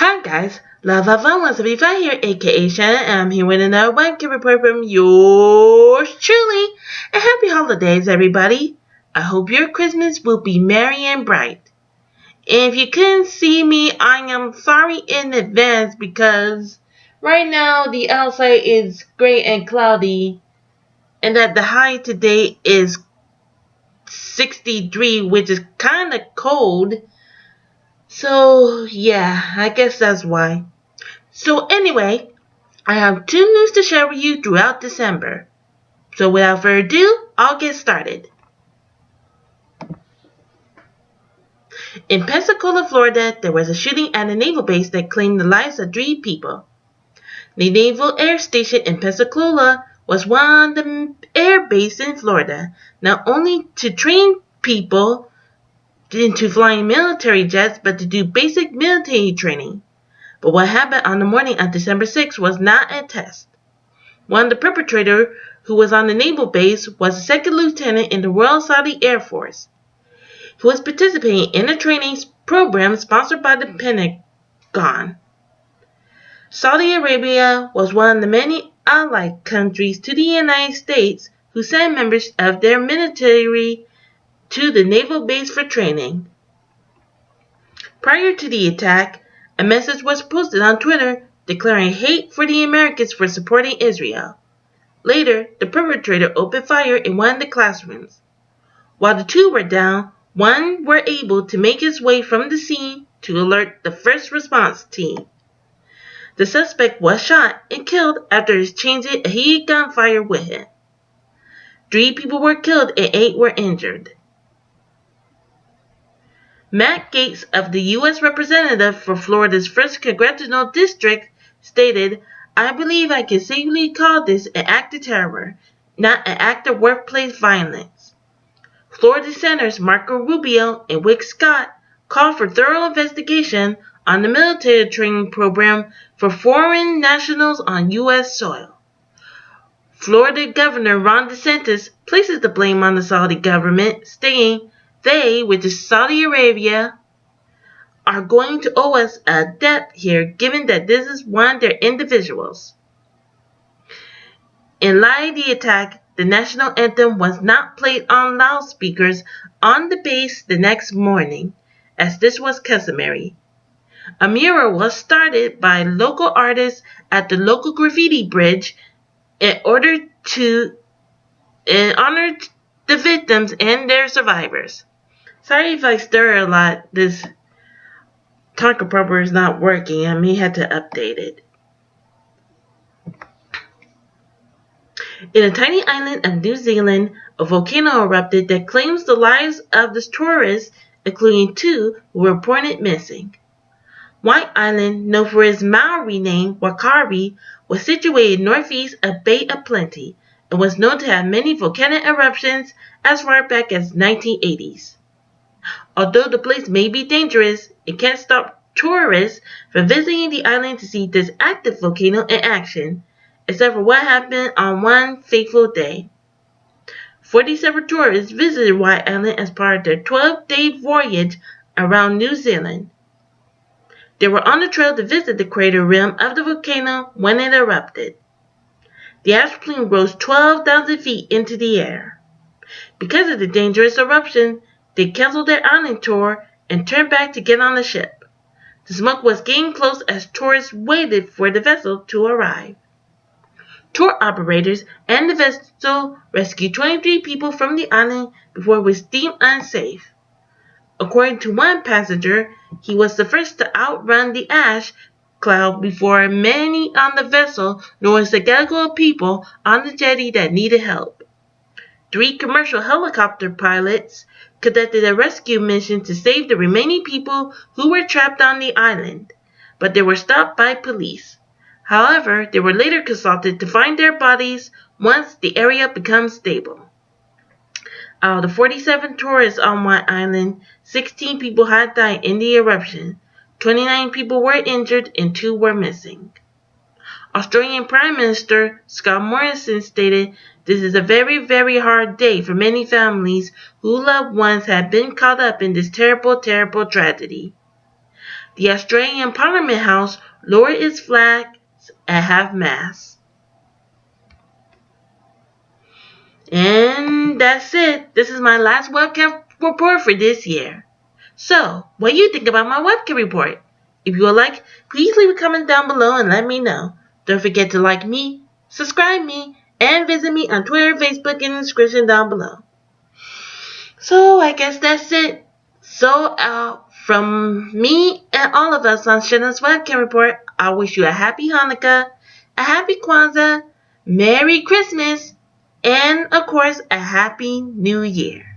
Hi guys, Love of Fun 175 here, aka Shanna, and I'm here with another webcam report from yours truly. And happy holidays, everybody. I hope your Christmas will be merry and bright. And if you couldn't see me, I am sorry in advance because right now the outside is gray and cloudy, and that the high today is 63, which is kind of cold. So yeah, I guess that's why. So anyway, I have two news to share with you throughout December. So without further ado, I'll get started. In Pensacola, Florida, there was a shooting at a naval base that claimed the lives of 3 people. The Naval Air Station in Pensacola was one of the air bases in Florida, not only to train people into flying military jets, but to do basic military training. But what happened on the morning of December 6th was not a test. One of the perpetrators, who was on the naval base, was a second lieutenant in the Royal Saudi Air Force. He was participating in a training program sponsored by the Pentagon. Saudi Arabia was one of the many allied countries to the United States who sent members of their military to the naval base for training. Prior to the attack, a message was posted on Twitter declaring hate for the Americans for supporting Israel. Later, the perpetrator opened fire in one of the classrooms. While the 2 were down, one were able to make his way from the scene to alert the first response team. The suspect was shot and killed after exchanging a heated gunfire with him. 3 people were killed and 8 were injured. Matt Gaetz of the U.S. Representative for Florida's 1st Congressional District stated, "I believe I can safely call this an act of terror, not an act of workplace violence." Florida Senators Marco Rubio and Rick Scott called for thorough investigation on the military training program for foreign nationals on U.S. soil. Florida Governor Ron DeSantis places the blame on the Saudi government, stating, "They, which is Saudi Arabia, are going to owe us a debt here, given that this is one of their individuals." In light of the attack, the national anthem was not played on loudspeakers on the base the next morning, as this was customary. A mural was started by local artists at the local graffiti bridge in honor the victims and their survivors. Sorry if I stir a lot. This talker proper is not working. I may have to update it. In a tiny island of New Zealand, a volcano erupted that claims the lives of the tourists, including 2 who were reported missing. White Island, known for its Maori name, Wakari, was situated northeast of Bay of Plenty and was known to have many volcanic eruptions as far back as 1980s. Although the place may be dangerous, it can't stop tourists from visiting the island to see this active volcano in action, except for what happened on one fateful day. 47 tourists visited White Island as part of their 12-day voyage around New Zealand. They were on the trail to visit the crater rim of the volcano when it erupted. The ash plume rose 12,000 feet into the air. Because of the dangerous eruption, they canceled their island tour and turned back to get on the ship. The smoke was getting close as tourists waited for the vessel to arrive. Tour operators and the vessel rescued 23 people from the island before it was deemed unsafe. According to one passenger, he was the first to outrun the ash cloud before many on the vessel noticed a gaggle of people on the jetty that needed help. 3 commercial helicopter pilots conducted a rescue mission to save the remaining people who were trapped on the island, but they were stopped by police. However, they were later consulted to find their bodies once the area becomes stable. Out of the 47 tourists on White Island, 16 people had died in the eruption, 29 people were injured, and 2 were missing. Australian Prime Minister Scott Morrison stated, "This is a very, very hard day for many families whose loved ones have been caught up in this terrible, terrible tragedy." The Australian Parliament House lowered its flag at half-mast. And that's it. This is my last webcam report for this year. So, what do you think about my webcam report? If you would like, please leave a comment down below and let me know. Don't forget to like me, subscribe me, and visit me on Twitter, Facebook, and the description down below. So, I guess that's it. So, from me and all of us on Shanna's webcam report, I wish you a happy Hanukkah, a happy Kwanzaa, Merry Christmas, and of course, a happy New Year.